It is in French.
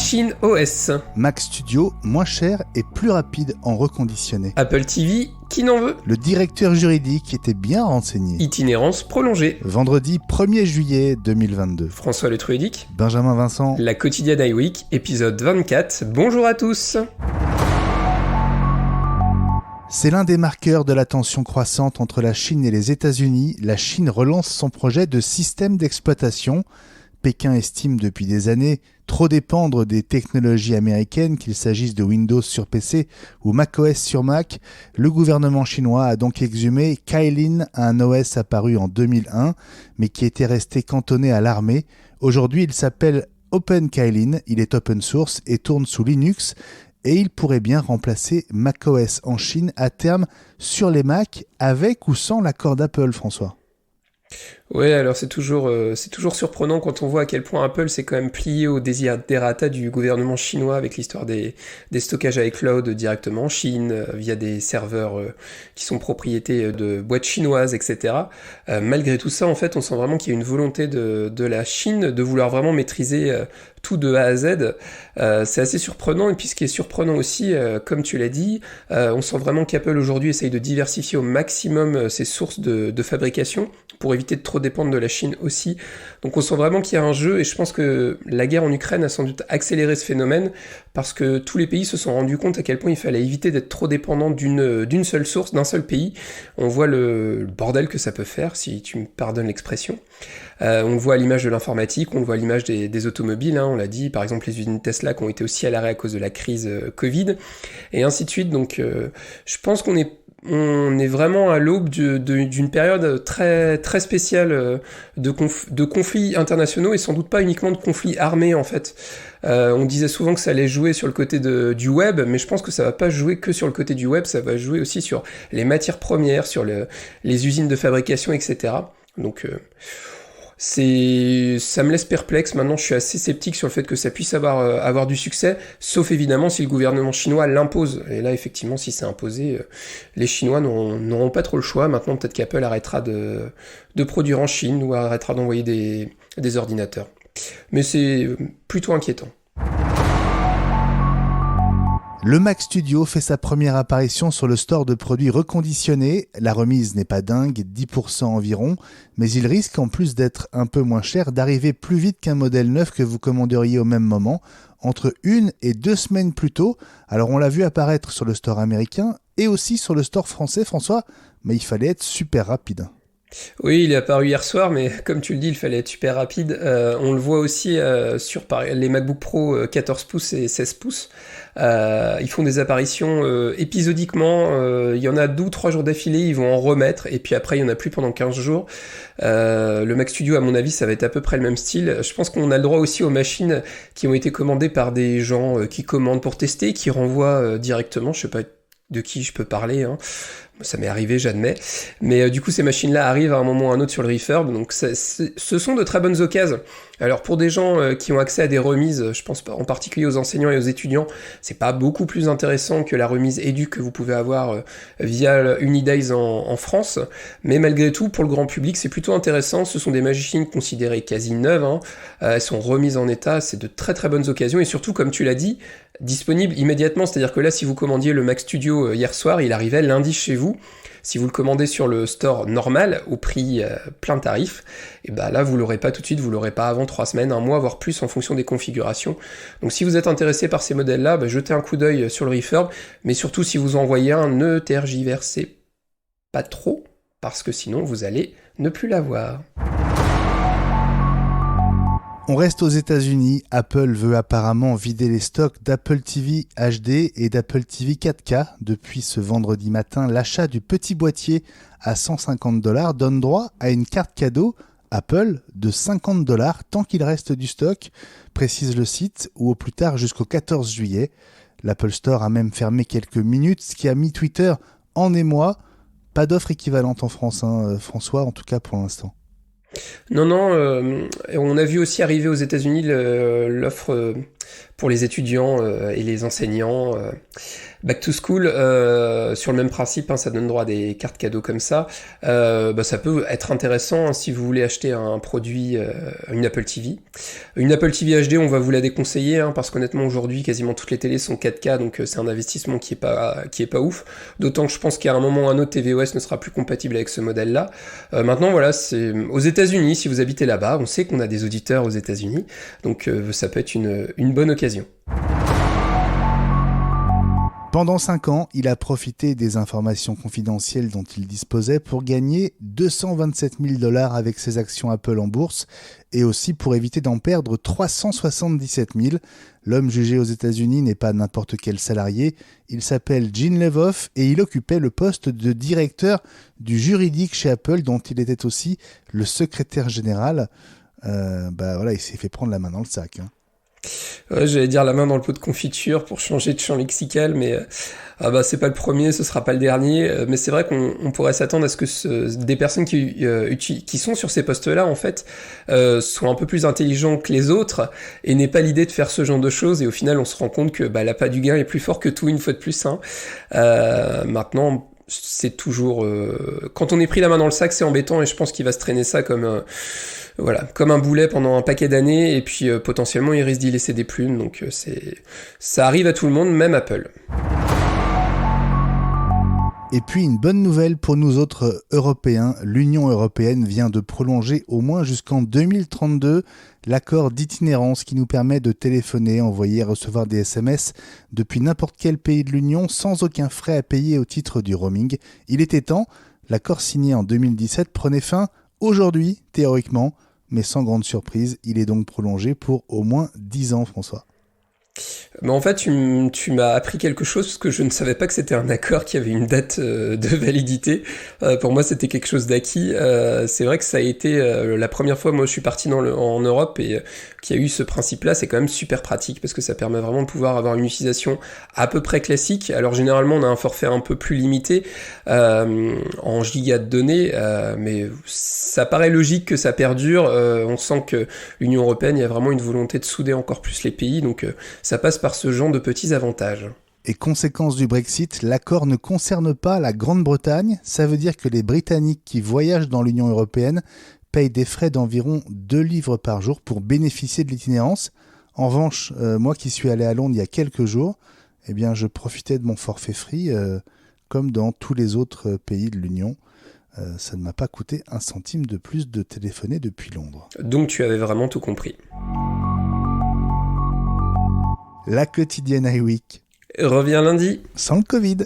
Chine OS. Mac Studio, moins cher et plus rapide en reconditionné. Apple TV, qui n'en veut? Le directeur juridique était bien renseigné. Itinérance prolongée. Vendredi 1er juillet 2022. François Le Truedic. Benjamin Vincent. La quotidienne iWeek, épisode 24. Bonjour à tous. C'est l'un des marqueurs de la tension croissante entre la Chine et les États-Unis. La Chine relance son projet de système d'exploitation. Pékin estime depuis des années trop dépendre des technologies américaines, qu'il s'agisse de Windows sur PC ou macOS sur Mac. Le gouvernement chinois a donc exhumé Kylin, un OS apparu en 2001, mais qui était resté cantonné à l'armée. Aujourd'hui, il s'appelle OpenKylin, il est open source et tourne sous Linux. Et il pourrait bien remplacer macOS en Chine à terme sur les Mac, avec ou sans l'accord d'Apple, François. Ouais, alors c'est toujours surprenant quand on voit à quel point Apple s'est quand même plié au desiderata du gouvernement chinois avec l'histoire des stockages iCloud directement en Chine, via des serveurs qui sont propriétés de boîtes chinoises, etc. Malgré tout ça, en fait, on sent vraiment qu'il y a une volonté de la Chine de vouloir vraiment maîtriser tout de A à Z. C'est assez surprenant, et puis ce qui est surprenant aussi, comme tu l'as dit, on sent vraiment qu'Apple aujourd'hui essaye de diversifier au maximum ses sources de fabrication pour éviter de trop dépendre de la Chine aussi. Donc on sent vraiment qu'il y a un jeu, et je pense que la guerre en Ukraine a sans doute accéléré ce phénomène, parce que tous les pays se sont rendus compte à quel point il fallait éviter d'être trop dépendant d'une seule source, d'un seul pays. On voit le bordel que ça peut faire, si tu me pardonnes l'expression. On le voit à l'image de l'informatique, on le voit à l'image des automobiles, on l'a dit, par exemple les usines Tesla qui ont été aussi à l'arrêt à cause de la crise Covid, et ainsi de suite. Donc je pense qu'on est vraiment à l'aube d'une période très, très spéciale de conflits internationaux, et sans doute pas uniquement de conflits armés en fait. On disait souvent que ça allait jouer sur le côté du web, mais je pense que ça va pas jouer que sur le côté du web, ça va jouer aussi sur les matières premières, sur les usines de fabrication, etc. Donc ça me laisse perplexe. Maintenant, je suis assez sceptique sur le fait que ça puisse avoir du succès, sauf évidemment si le gouvernement chinois l'impose. Et là, effectivement, si c'est imposé, les Chinois n'auront pas trop le choix. Maintenant, peut-être qu'Apple arrêtera de produire en Chine, ou arrêtera d'envoyer des ordinateurs. Mais c'est plutôt inquiétant. Le Mac Studio fait sa première apparition sur le store de produits reconditionnés. La remise n'est pas dingue, 10% environ, mais il risque, en plus d'être un peu moins cher, d'arriver plus vite qu'un modèle neuf que vous commanderiez au même moment, entre 1 et 2 semaines plus tôt. Alors on l'a vu apparaître sur le store américain et aussi sur le store français, François, mais il fallait être super rapide. Oui, il est apparu hier soir, mais comme tu le dis, il fallait être super rapide. On le voit aussi sur les MacBook Pro 14 pouces et 16 pouces. Ils font des apparitions épisodiquement. Il y en a 2 ou 3 jours d'affilée, ils vont en remettre, et puis après il n'y en a plus pendant 15 jours. Le Mac Studio, à mon avis, ça va être à peu près le même style. Je pense qu'on a le droit aussi aux machines qui ont été commandées par des gens qui commandent pour tester, qui renvoient directement. Je sais pas de qui je peux parler, ça m'est arrivé, j'admets. Mais du coup, ces machines-là arrivent à un moment ou à un autre sur le refurb, donc ce sont de très bonnes occasions. Alors pour des gens qui ont accès à des remises, je pense en particulier aux enseignants et aux étudiants, c'est pas beaucoup plus intéressant que la remise Edu que vous pouvez avoir via Unidays en France, mais malgré tout, pour le grand public, c'est plutôt intéressant. Ce sont des machines considérées quasi neuves, elles sont remises en état, c'est de très très bonnes occasions, et surtout, comme tu l'as dit, disponible immédiatement. C'est-à-dire que là, si vous commandiez le Mac Studio hier soir, il arrivait lundi chez vous. Si vous le commandez sur le store normal, au prix plein tarif, et ben là, vous l'aurez pas tout de suite, vous l'aurez pas avant 3 semaines, 1 mois, voire plus en fonction des configurations. Donc si vous êtes intéressé par ces modèles-là, jetez un coup d'œil sur le refurb, mais surtout si vous en voyez un, ne tergiversez pas trop, parce que sinon vous allez ne plus l'avoir. On reste aux États-Unis. Apple veut apparemment vider les stocks d'Apple TV HD et d'Apple TV 4K. Depuis ce vendredi matin, l'achat du petit boîtier à $150 donne droit à une carte cadeau Apple de $50 tant qu'il reste du stock, précise le site, ou au plus tard jusqu'au 14 juillet. L'Apple Store a même fermé quelques minutes, ce qui a mis Twitter en émoi. Pas d'offre équivalente en France, François, en tout cas pour l'instant. Non, on a vu aussi arriver aux États-Unis l'offre pour les étudiants et les enseignants. Back to School, sur le même principe, ça donne droit à des cartes cadeaux comme ça. Ça peut être intéressant si vous voulez acheter un produit, une Apple TV. Une Apple TV HD, on va vous la déconseiller, parce qu'honnêtement aujourd'hui, quasiment toutes les télés sont 4K, donc c'est un investissement qui est pas ouf. D'autant que je pense qu'à un moment ou un autre, tvOS ne sera plus compatible avec ce modèle-là. Maintenant, voilà, c'est aux États-Unis. Si vous habitez là-bas, on sait qu'on a des auditeurs aux États-Unis, donc ça peut être une bonne occasion. Pendant 5 ans, il a profité des informations confidentielles dont il disposait pour gagner 227 000 $ avec ses actions Apple en bourse et aussi pour éviter d'en perdre 377 000. L'homme jugé aux États-Unis n'est pas n'importe quel salarié. Il s'appelle Gene Levoff et il occupait le poste de directeur du juridique chez Apple dont il était aussi le secrétaire général. Il s'est fait prendre la main dans le sac. Ouais, j'allais dire la main dans le pot de confiture pour changer de champ lexical, mais c'est pas le premier, ce sera pas le dernier. Mais c'est vrai qu'on pourrait s'attendre à ce que des personnes qui sont sur ces postes-là, en fait, soient un peu plus intelligents que les autres et n'aient pas l'idée de faire ce genre de choses. Et au final, on se rend compte que l'appât du gain est plus fort que tout, une fois de plus. Maintenant, c'est toujours... quand on est pris la main dans le sac, c'est embêtant et je pense qu'il va se traîner ça comme un boulet pendant un paquet d'années et puis potentiellement il risque d'y laisser des plumes. Donc ça arrive à tout le monde, même Apple. Et puis une bonne nouvelle pour nous autres Européens, l'Union européenne vient de prolonger au moins jusqu'en 2032 l'accord d'itinérance qui nous permet de téléphoner, envoyer et recevoir des SMS depuis n'importe quel pays de l'Union sans aucun frais à payer au titre du roaming. Il était temps, l'accord signé en 2017 prenait fin aujourd'hui, théoriquement, mais sans grande surprise, il est donc prolongé pour au moins 10 ans, François. Mais en fait, tu m'as appris quelque chose parce que je ne savais pas que c'était un accord qui avait une date de validité. Pour moi, c'était quelque chose d'acquis. C'est vrai que ça a été la première fois, moi je suis parti en Europe et qu'il y a eu ce principe-là, c'est quand même super pratique parce que ça permet vraiment de pouvoir avoir une utilisation à peu près classique. Alors généralement, on a un forfait un peu plus limité en gigas de données, mais ça paraît logique que ça perdure. On sent que l'Union européenne, il y a vraiment une volonté de souder encore plus les pays, donc ça passe par ce genre de petits avantages. Et conséquence du Brexit, l'accord ne concerne pas la Grande-Bretagne. Ça veut dire que les Britanniques qui voyagent dans l'Union européenne payent des frais d'environ 2 livres par jour pour bénéficier de l'itinérance. En revanche, moi qui suis allé à Londres il y a quelques jours, je profitais de mon forfait free comme dans tous les autres pays de l'Union. Ça ne m'a pas coûté un centime de plus de téléphoner depuis Londres. Donc tu avais vraiment tout compris. La quotidienne iWeek revient lundi. sans le Covid.